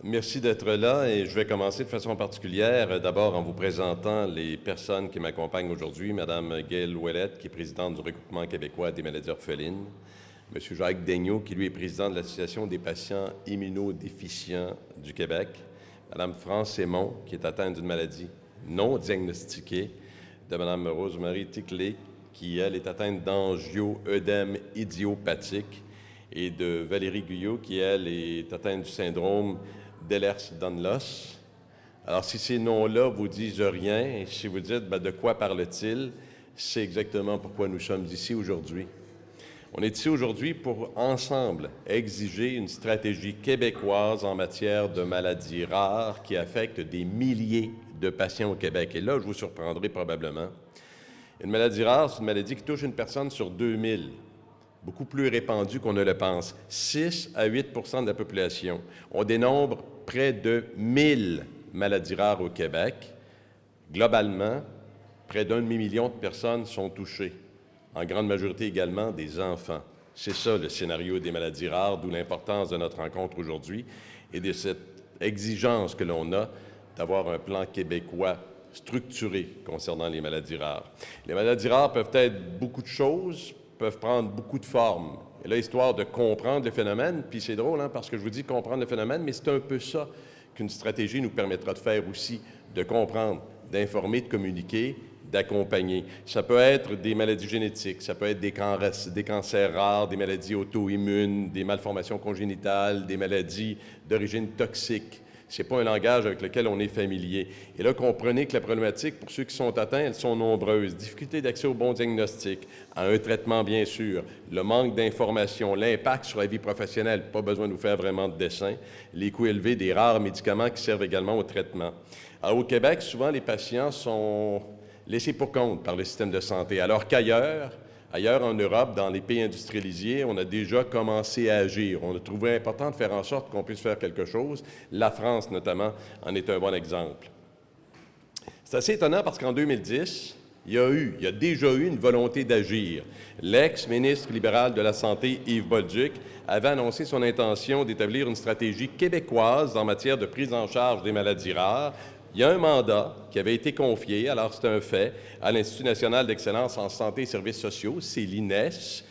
Merci d'être là et je vais commencer de façon particulière, d'abord en vous présentant les personnes qui m'accompagnent aujourd'hui. Madame Gayle Ouellette, qui est présidente du Regroupement québécois des maladies orphelines. Monsieur Jacques Daigneault, qui lui est président de l'Association des patients immunodéficients du Québec. Madame France Aymon, qui est atteinte d'une maladie non diagnostiquée. De Madame Rosemarie Ticlé, qui, elle, est atteinte d'angio-œdème idiopathique. Et de Valérie Guyot, qui, elle, est atteinte du syndrome d'Ehlers-Danlos. Alors, si ces noms-là vous disent rien, et si vous dites de quoi parle-t-il, c'est exactement pourquoi nous sommes ici aujourd'hui. On est ici aujourd'hui pour, ensemble, exiger une stratégie québécoise en matière de maladies rares qui affectent des milliers de patients au Québec. Et là, je vous surprendrai probablement. Une maladie rare, c'est une maladie qui touche une personne sur 2000. Beaucoup plus répandue qu'on ne le pense. 6 à 8 de la population. On dénombre près de 1000 maladies rares au Québec. Globalement, près d'1 demi-million de personnes sont touchées, en grande majorité également des enfants. C'est ça le scénario des maladies rares, d'où l'importance de notre rencontre aujourd'hui et de cette exigence que l'on a d'avoir un plan québécois structuré concernant les maladies rares. Les maladies rares peuvent être beaucoup de choses, peuvent prendre beaucoup de formes. Et là, histoire de comprendre le phénomène, puis c'est drôle, parce que je vous dis comprendre le phénomène, mais c'est un peu ça qu'une stratégie nous permettra de faire aussi, de comprendre, d'informer, de communiquer, d'accompagner. Ça peut être des maladies génétiques, ça peut être des cancers rares, des maladies auto-immunes, des malformations congénitales, des maladies d'origine toxique. Ce n'est pas un langage avec lequel on est familier. Et là, comprenez que la problématique, pour ceux qui sont atteints, elles sont nombreuses. Difficulté d'accès au bon diagnostic, à un traitement, bien sûr, le manque d'information, l'impact sur la vie professionnelle, pas besoin de vous faire vraiment de dessin, les coûts élevés des rares médicaments qui servent également au traitement. Alors, au Québec, souvent, les patients sont laissés pour compte par le système de santé, alors qu'ailleurs, en Europe, dans les pays industrialisés, on a déjà commencé à agir. On a trouvé important de faire en sorte qu'on puisse faire quelque chose. La France, notamment, en est un bon exemple. C'est assez étonnant parce qu'en 2010, il y a déjà eu une volonté d'agir. L'ex-ministre libéral de la Santé, Yves Bolduc, avait annoncé son intention d'établir une stratégie québécoise en matière de prise en charge des maladies rares. Il y a un mandat qui avait été confié, alors c'est un fait, à l'Institut national d'excellence en santé et services sociaux, c'est l'INES.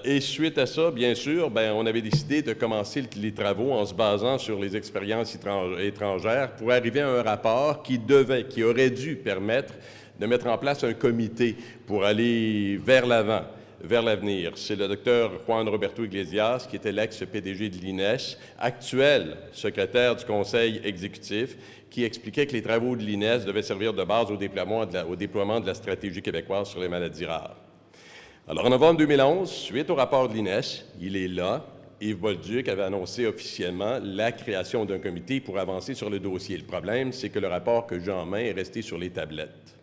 Et suite à ça, bien sûr, on avait décidé de commencer les travaux en se basant sur les expériences étrangères pour arriver à un rapport qui aurait dû permettre de mettre en place un comité pour aller vers l'avant, vers l'avenir. C'est le docteur Juan Roberto Iglesias, qui était l'ex-PDG de l'INES, actuel secrétaire du Conseil exécutif, qui expliquait que les travaux de l'INES devaient servir de base au déploiement de la stratégie québécoise sur les maladies rares. Alors, en novembre 2011, suite au rapport de l'INES, il est là, Yves Bolduc avait annoncé officiellement la création d'un comité pour avancer sur le dossier. Le problème, c'est que le rapport que j'ai en main est resté sur les tablettes.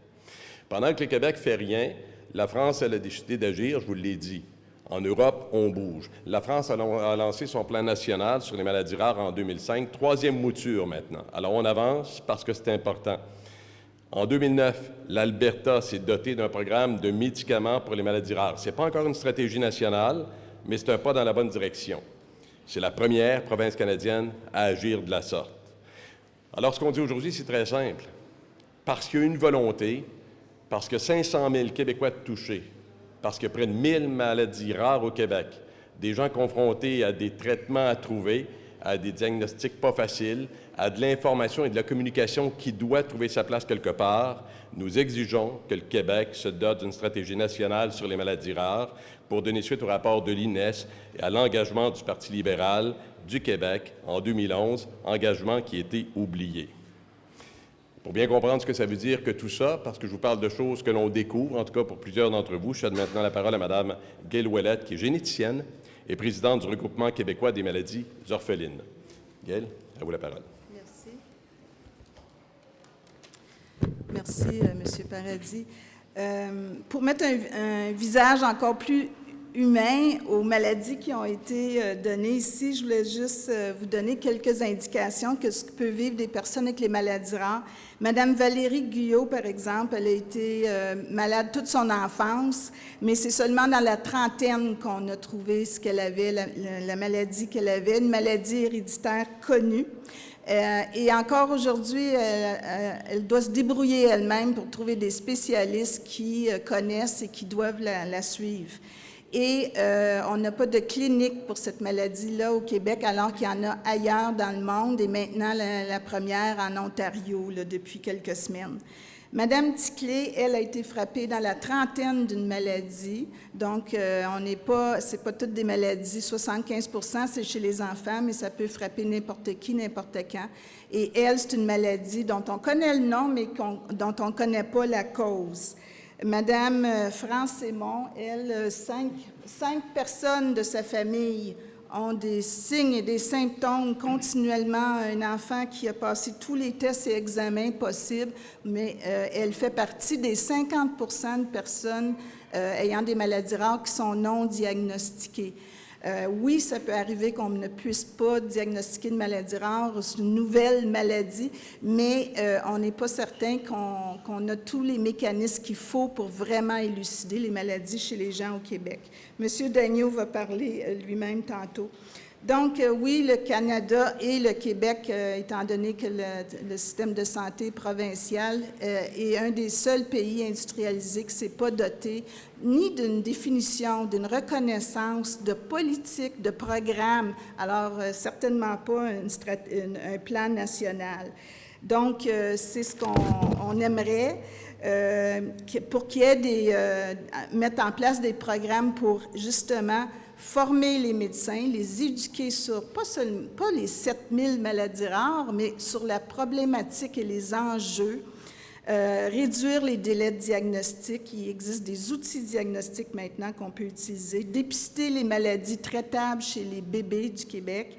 Pendant que le Québec ne fait rien, la France, elle a décidé d'agir, je vous l'ai dit. En Europe, on bouge. La France a lancé son plan national sur les maladies rares en 2005, troisième mouture maintenant. Alors, on avance parce que c'est important. En 2009, l'Alberta s'est doté d'un programme de médicaments pour les maladies rares. Ce n'est pas encore une stratégie nationale, mais c'est un pas dans la bonne direction. C'est la première province canadienne à agir de la sorte. Alors, ce qu'on dit aujourd'hui, c'est très simple. Parce qu'il y a une volonté, parce que 500 000 Québécois touchés, parce qu'il y a près de 1000 maladies rares au Québec, des gens confrontés à des traitements à trouver, à des diagnostics pas faciles, à de l'information et de la communication qui doit trouver sa place quelque part, nous exigeons que le Québec se dote d'une stratégie nationale sur les maladies rares pour donner suite au rapport de l'INES et à l'engagement du Parti libéral du Québec en 2011, engagement qui a été oublié. Pour bien comprendre ce que ça veut dire que tout ça, parce que je vous parle de choses que l'on découvre, en tout cas pour plusieurs d'entre vous, je cède maintenant la parole à Mme Gayle Ouellette, qui est généticienne et présidente du Regroupement québécois des maladies orphelines. Gayle, à vous la parole. Merci, M. Paradis. Pour mettre un visage encore plus humain aux maladies qui ont été données ici, je voulais juste vous donner quelques indications de ce que peuvent vivre des personnes avec les maladies rares. Madame Valérie Guyot, par exemple, elle a été malade toute son enfance, mais c'est seulement dans la trentaine qu'on a trouvé ce qu'elle avait, la maladie qu'elle avait, une maladie héréditaire connue. Et encore aujourd'hui, elle doit se débrouiller elle-même pour trouver des spécialistes qui connaissent et qui doivent la suivre. Et on n'a pas de clinique pour cette maladie-là au Québec, alors qu'il y en a ailleurs dans le monde, et maintenant la première en Ontario, là, depuis quelques semaines. Madame Ticlé, elle a été frappée dans la trentaine d'une maladie, donc c'est pas toutes des maladies, 75% c'est chez les enfants, mais ça peut frapper n'importe qui, n'importe quand. Et elle, c'est une maladie dont on connaît le nom, mais dont on ne connaît pas la cause. Madame France Sémon, elle, cinq personnes de sa famille ont des signes et des symptômes continuellement. Un enfant qui a passé tous les tests et examens possibles, mais elle fait partie des 50% de personnes ayant des maladies rares qui sont non diagnostiquées. Oui, ça peut arriver qu'on ne puisse pas diagnostiquer de maladie rare, c'est une nouvelle maladie, mais on n'est pas certain qu'on a tous les mécanismes qu'il faut pour vraiment élucider les maladies chez les gens au Québec. Monsieur Dagneau va parler lui-même tantôt. Donc, oui, le Canada et le Québec, étant donné que le système de santé provincial est un des seuls pays industrialisés qui ne s'est pas doté ni d'une définition, d'une reconnaissance, de politique, de programme, alors certainement pas un plan national. Donc, c'est ce qu'on aimerait. Pour qu'il y ait mettre en place des programmes pour justement former les médecins, les éduquer sur pas les 7000 maladies rares, mais sur la problématique et les enjeux, réduire les délais de diagnostic. Il existe des outils diagnostiques maintenant qu'on peut utiliser, dépister les maladies traitables chez les bébés du Québec,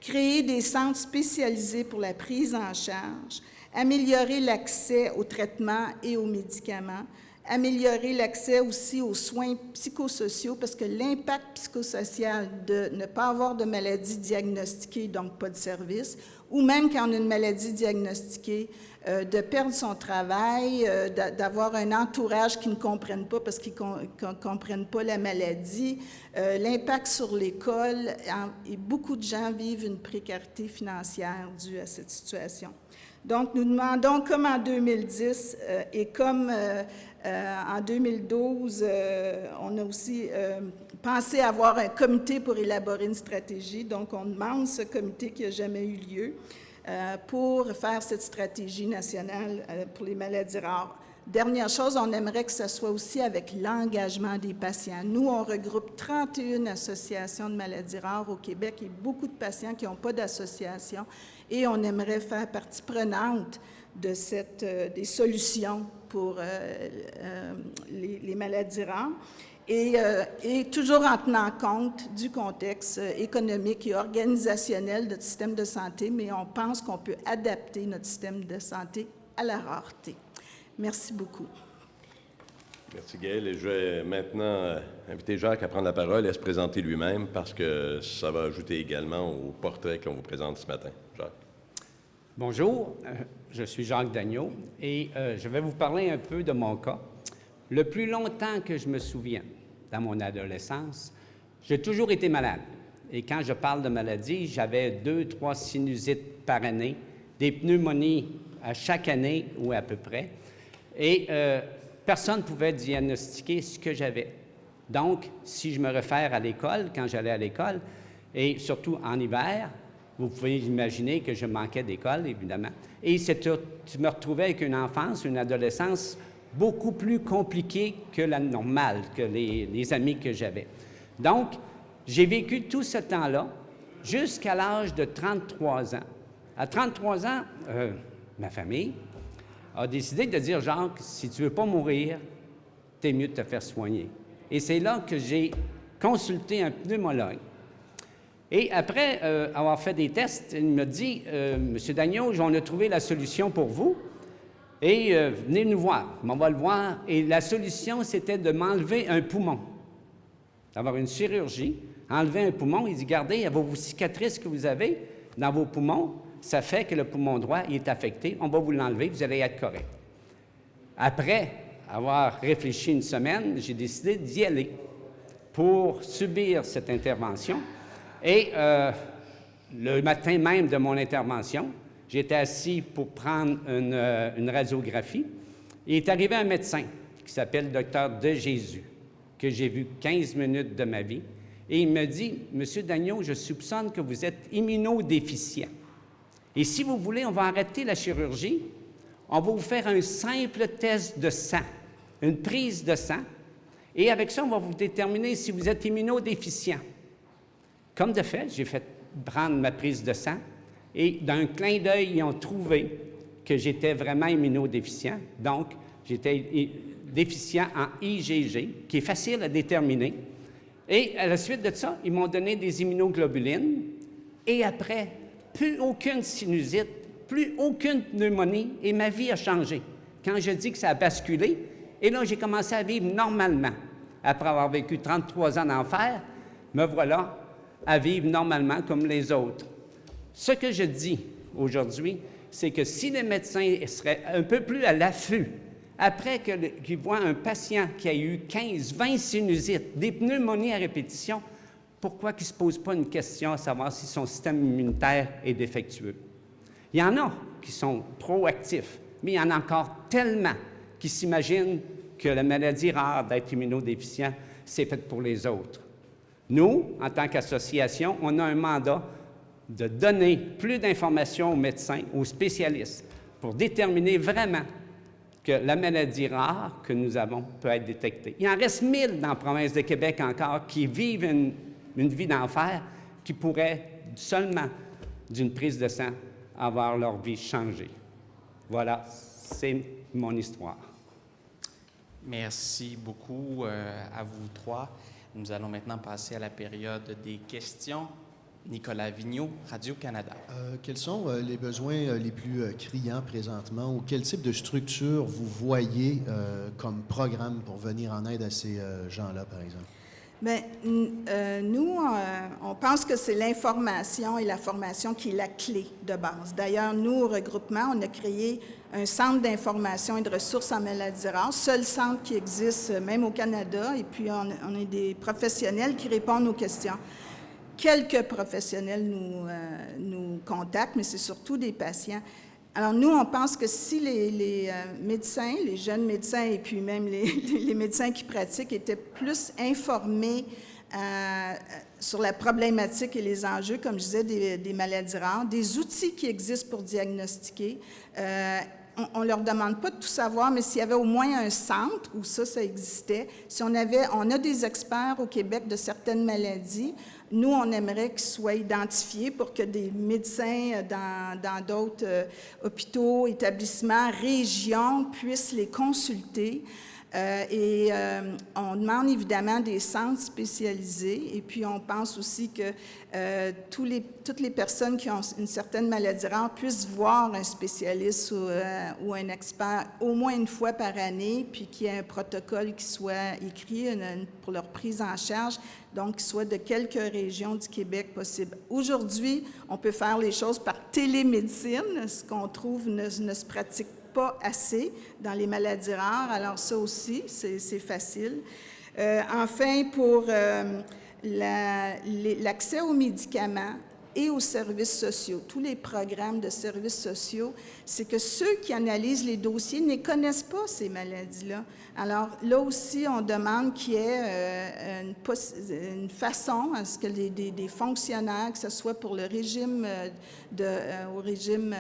créer des centres spécialisés pour la prise en charge, améliorer l'accès aux traitements et aux médicaments, améliorer l'accès aussi aux soins psychosociaux, parce que l'impact psychosocial de ne pas avoir de maladie diagnostiquée, donc pas de service, ou même quand on a une maladie diagnostiquée, de perdre son travail, d'avoir un entourage qui ne comprenne pas parce qu'ils ne comprennent pas la maladie, l'impact sur l'école, et beaucoup de gens vivent une précarité financière due à cette situation. Donc, nous demandons, comme en 2010 et comme en 2012, on a aussi pensé avoir un comité pour élaborer une stratégie. Donc, on demande ce comité qui n'a jamais eu lieu pour faire cette stratégie nationale pour les maladies rares. Dernière chose, on aimerait que ce soit aussi avec l'engagement des patients. Nous, on regroupe 31 associations de maladies rares au Québec et beaucoup de patients qui n'ont pas d'association, et on aimerait faire partie prenante de des solutions pour les maladies rares, et toujours en tenant compte du contexte économique et organisationnel de notre système de santé, mais on pense qu'on peut adapter notre système de santé à la rareté. Merci beaucoup. Merci, Gaëlle. Et je vais maintenant inviter Jacques à prendre la parole et à se présenter lui-même, parce que ça va ajouter également au portrait qu'on vous présente ce matin. Jacques. Bonjour, je suis Jacques Dagneau et je vais vous parler un peu de mon cas. Le plus longtemps que je me souviens, dans mon adolescence, j'ai toujours été malade. Et quand je parle de maladie, j'avais 2-3 sinusites par année, des pneumonies à chaque année ou à peu près. Et personne ne pouvait diagnostiquer ce que j'avais. Donc, si je me réfère à l'école, quand j'allais à l'école, et surtout en hiver, vous pouvez imaginer que je manquais d'école, évidemment. Et je me retrouvais avec une enfance, une adolescence beaucoup plus compliquée que la normale, que les amis que j'avais. Donc, j'ai vécu tout ce temps-là jusqu'à l'âge de 33 ans. À 33 ans, ma famille a décidé de dire, Jacques, si tu ne veux pas mourir, t'es mieux de te faire soigner. Et c'est là que j'ai consulté un pneumologue. Et après avoir fait des tests, il me dit, Monsieur Dagneau, on a trouvé la solution pour vous, et venez nous voir. On va le voir. Et la solution, c'était de m'enlever un poumon, d'avoir une chirurgie, enlever un poumon. Il dit, regardez, vos cicatrices que vous avez dans vos poumons, ça fait que le poumon droit il est affecté. On va vous l'enlever, vous allez être correct. Après avoir réfléchi une semaine, j'ai décidé d'y aller pour subir cette intervention. Et le matin même de mon intervention, j'étais assis pour prendre une radiographie. Il est arrivé un médecin qui s'appelle Dr. De Jésus, que j'ai vu 15 minutes de ma vie. Et il me dit, « Monsieur Dagneau, je soupçonne que vous êtes immunodéficient. Et si vous voulez, on va arrêter la chirurgie. On va vous faire un simple test de sang, une prise de sang. Et avec ça, on va vous déterminer si vous êtes immunodéficient. » Comme de fait, j'ai fait prendre ma prise de sang. Et d'un clin d'œil, ils ont trouvé que j'étais vraiment immunodéficient. Donc, j'étais déficient en IgG, qui est facile à déterminer. Et à la suite de ça, ils m'ont donné des immunoglobulines. Et après, plus aucune sinusite, plus aucune pneumonie, et ma vie a changé. Quand je dis que ça a basculé, et là, j'ai commencé à vivre normalement. Après avoir vécu 33 ans d'enfer, me voilà à vivre normalement comme les autres. Ce que je dis aujourd'hui, c'est que si les médecins seraient un peu plus à l'affût, après qu'ils voient un patient qui a eu 15, 20 sinusites, des pneumonies à répétition, pourquoi qu'ils ne se posent pas une question à savoir si son système immunitaire est défectueux? Il y en a qui sont proactifs, mais il y en a encore tellement qui s'imaginent que la maladie rare d'être immunodéficient, c'est faite pour les autres. Nous, en tant qu'association, on a un mandat de donner plus d'informations aux médecins, aux spécialistes, pour déterminer vraiment que la maladie rare que nous avons peut être détectée. Il en reste 1000 dans la province de Québec encore qui vivent une vie d'enfer, qui pourraient seulement d'une prise de sang avoir leur vie changée. Voilà, c'est mon histoire. Merci beaucoup à vous trois. Nous allons maintenant passer à la période des questions. Nicolas Vigneault, Radio-Canada. Quels sont les besoins les plus criants présentement ou quel type de structure vous voyez comme programme pour venir en aide à ces gens-là, par exemple? Bien, nous, on pense que c'est l'information et la formation qui est la clé de base. D'ailleurs, nous, au regroupement, on a créé un centre d'information et de ressources en maladies rares, seul centre qui existe même au Canada, et puis on est des professionnels qui répondent aux questions. Quelques professionnels nous contactent, mais c'est surtout des patients. Alors, nous, on pense que si les médecins, les jeunes médecins et puis même les médecins qui pratiquent étaient plus informés sur la problématique et les enjeux, comme je disais, des maladies rares, des outils qui existent pour diagnostiquer, on ne leur demande pas de tout savoir, mais s'il y avait au moins un centre où ça existait, si on a des experts au Québec de certaines maladies, nous, on aimerait qu'ils soient identifiés pour que des médecins dans d'autres hôpitaux, établissements, régions puissent les consulter. On demande évidemment des centres spécialisés et puis on pense aussi que toutes les personnes qui ont une certaine maladie rare puissent voir un spécialiste ou un expert au moins une fois par année, puis qu'il y ait un protocole qui soit écrit pour leur prise en charge, donc qui soit de quelques régions du Québec possible. Aujourd'hui, on peut faire les choses par télémédecine, ce qu'on trouve ne se pratique pas assez dans les maladies rares. Alors ça aussi, c'est facile. Enfin, pour l'accès aux médicaments et aux services sociaux, tous les programmes de services sociaux, c'est que ceux qui analysent les dossiers ne connaissent pas ces maladies-là. Alors là aussi, on demande qu'il y ait une façon à ce que des fonctionnaires, que ce soit pour le régime au régime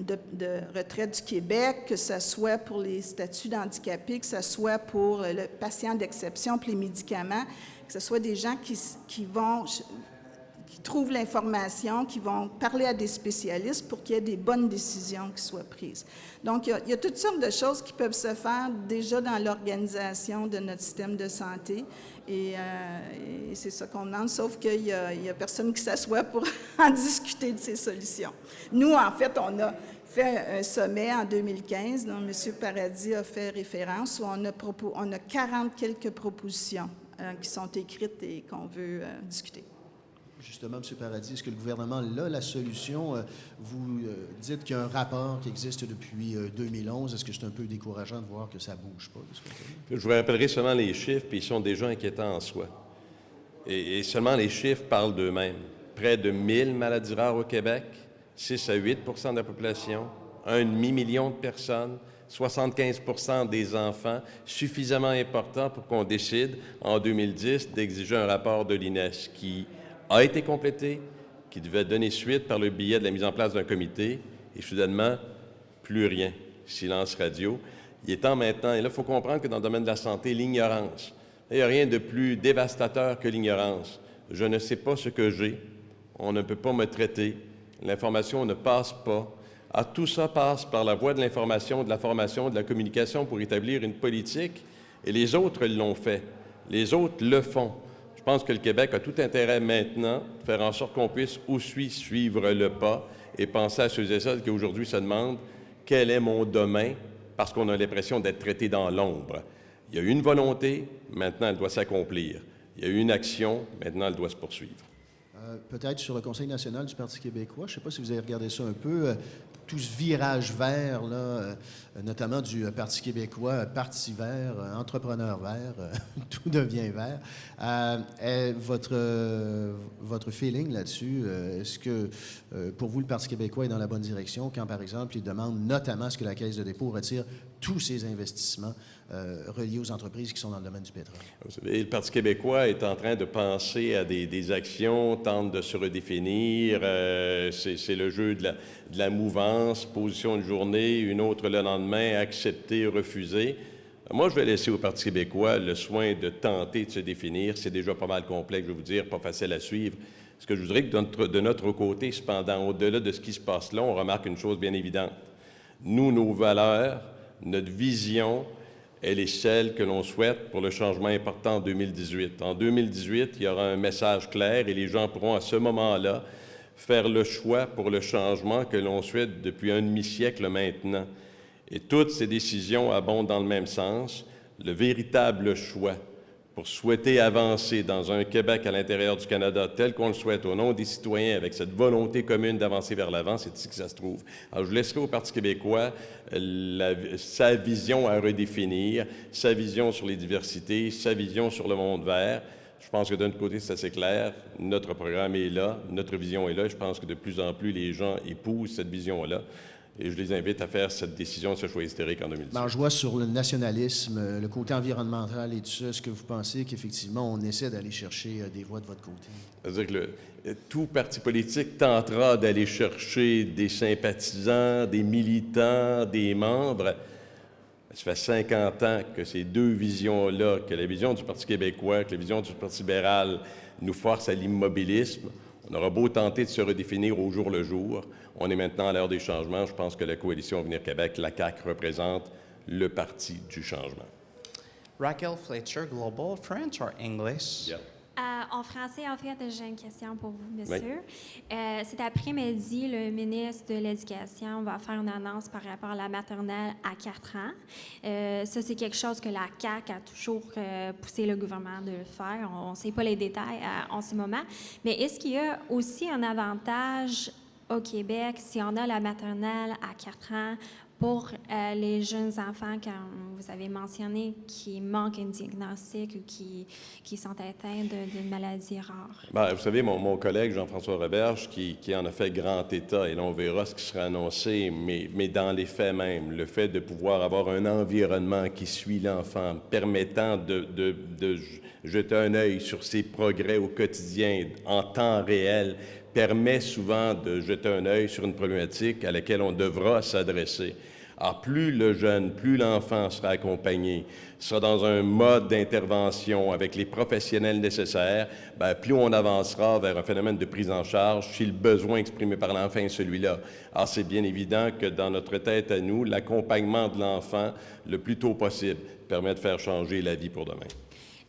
de retraite du Québec, que ce soit pour les statuts d'handicapés, que ce soit pour le patient d'exception, pour les médicaments, que ce soit des gens qui trouvent l'information, qui vont parler à des spécialistes pour qu'il y ait des bonnes décisions qui soient prises. Donc, il y a toutes sortes de choses qui peuvent se faire déjà dans l'organisation de notre système de santé et c'est ça qu'on demande, sauf qu'il n'y a personne qui s'assoit pour en discuter de ces solutions. Nous, en fait, on a fait un sommet en 2015 dont M. Paradis a fait référence où on a 40 quelques propositions qui sont écrites et qu'on veut discuter. Justement, M. Paradis, est-ce que le gouvernement a la solution? Vous dites qu'il y a un rapport qui existe depuis 2011. Est-ce que c'est un peu décourageant de voir que ça ne bouge pas de ce côté-là? Je vous rappellerai seulement les chiffres, puis ils sont déjà inquiétants en soi. Et seulement les chiffres parlent d'eux-mêmes. Près de 1000 maladies rares au Québec, 6 à 8 % de la population, un demi-million de personnes, 75 % des enfants, suffisamment important pour qu'on décide, en 2010, d'exiger un rapport de l'INES qui a été complété, qui devait donner suite par le biais de la mise en place d'un comité, et soudainement, plus rien. Silence radio. Il est temps maintenant, et là, il faut comprendre que dans le domaine de la santé, l'ignorance, il n'y a rien de plus dévastateur que l'ignorance. Je ne sais pas ce que j'ai, on ne peut pas me traiter, l'information ne passe pas. Ah, tout ça passe par la voie de l'information, de la formation, de la communication pour établir une politique, et les autres l'ont fait. Les autres le font. Je pense que le Québec a tout intérêt maintenant de faire en sorte qu'on puisse aussi suivre le pas et penser à ceux et celles qui aujourd'hui se demandent quel est mon domaine, parce qu'on a l'impression d'être traité dans l'ombre. Il y a eu une volonté, maintenant elle doit s'accomplir. Il y a eu une action, maintenant elle doit se poursuivre. Peut-être sur le Conseil national du Parti québécois, je ne sais pas si vous avez regardé ça un peu, tout ce virage vert, là, notamment du Parti québécois, Parti vert, entrepreneur vert, tout devient vert. Votre feeling là-dessus, est-ce que pour vous, le Parti québécois est dans la bonne direction quand, par exemple, il demande notamment à ce que la Caisse de dépôt retire tous ses investissements reliés aux entreprises qui sont dans le domaine du pétrole? Vous savez, le Parti québécois est en train de penser à des actions, tente de se redéfinir. C'est le jeu de la mouvance, position une journée, une autre le lendemain, accepter, refuser. Moi, je vais laisser au Parti québécois le soin de tenter de se définir. C'est déjà pas mal complexe, je vais vous dire, pas facile à suivre. Ce que je voudrais que de notre côté, cependant, au-delà de ce qui se passe là, on remarque une chose bien évidente. Nous, nos valeurs, notre vision, elle est celle que l'on souhaite pour le changement important en 2018. En 2018, il y aura un message clair et les gens pourront à ce moment-là faire le choix pour le changement que l'on souhaite depuis un demi-siècle maintenant. Et toutes ces décisions abondent dans le même sens. Le véritable choix pour souhaiter avancer dans un Québec à l'intérieur du Canada tel qu'on le souhaite au nom des citoyens, avec cette volonté commune d'avancer vers l'avant, c'est ici que ça se trouve. Alors, je laisserai au Parti québécois sa vision à redéfinir, sa vision sur les diversités, sa vision sur le monde vert. Je pense que d'un autre côté, c'est assez clair. Notre programme est là, notre vision est là. Je pense que de plus en plus, les gens épousent cette vision-là. Et je les invite à faire cette décision, ce choix historique en 2010. Je vois sur le nationalisme, le côté environnemental et tout ça, est-ce que vous pensez qu'effectivement, on essaie d'aller chercher des voix de votre côté? C'est-à-dire que tout parti politique tentera d'aller chercher des sympathisants, des militants, des membres. Ça fait 50 ans que ces deux visions-là, que la vision du Parti québécois, que la vision du Parti libéral, nous forcent à l'immobilisme. On aura beau tenter de se redéfinir au jour le jour. On est maintenant à l'heure des changements. Je pense que la coalition Avenir Québec, la CAQ, représente le parti du changement. Raquel Fletcher, Global, French or English? Yeah. En français, en fait, j'ai une question pour vous, monsieur. Oui. Cet après-midi, le ministre de l'Éducation va faire une annonce par rapport à la maternelle à 4 ans. Ça, c'est quelque chose que la CAQ a toujours poussé le gouvernement de le faire. On ne sait pas les détails en ce moment. Mais est-ce qu'il y a aussi un avantage au Québec si on a la maternelle à 4 ans pour les jeunes enfants, comme vous avez mentionné, qui manquent un diagnostic ou qui sont atteints d'une maladie rare? Bien, vous savez, mon collègue Jean-François Roberge, qui en a fait grand état, et là, on verra ce qui sera annoncé, mais dans les faits même, le fait de pouvoir avoir un environnement qui suit l'enfant, permettant de jeter un œil sur ses progrès au quotidien, en temps réel, permet souvent de jeter un œil sur une problématique à laquelle on devra s'adresser. Alors, plus le jeune, plus l'enfant sera accompagné, sera dans un mode d'intervention avec les professionnels nécessaires, bien, plus on avancera vers un phénomène de prise en charge si le besoin exprimé par l'enfant est celui-là. Alors, c'est bien évident que dans notre tête à nous, l'accompagnement de l'enfant le plus tôt possible permet de faire changer la vie pour demain.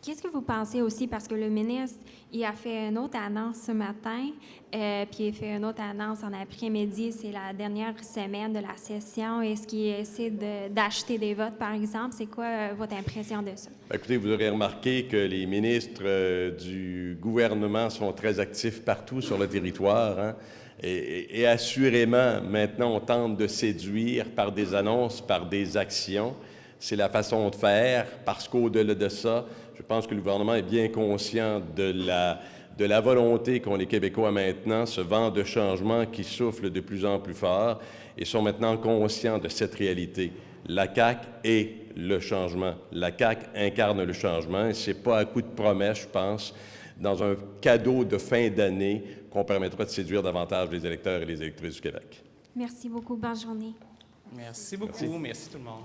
Qu'est-ce que vous pensez aussi, parce que le ministre, il a fait une autre annonce ce matin, puis il a fait une autre annonce en après-midi, c'est la dernière semaine de la session. Est-ce qu'il essaie d'acheter des votes, par exemple? C'est quoi votre impression de ça? Écoutez, vous aurez remarqué que les ministres du gouvernement sont très actifs partout sur le territoire, hein? Et assurément, maintenant, on tente de séduire par des annonces, par des actions. C'est la façon de faire, parce qu'au-delà de ça, je pense que le gouvernement est bien conscient de de la volonté qu'ont les Québécois maintenant, ce vent de changement qui souffle de plus en plus fort, et sont maintenant conscients de cette réalité. La CAQ est le changement. La CAQ incarne le changement, et ce n'est pas à coup de promesses, je pense, dans un cadeau de fin d'année qu'on permettra de séduire davantage les électeurs et les électrices du Québec. Merci beaucoup. Bonne journée. Merci beaucoup. Merci tout le monde.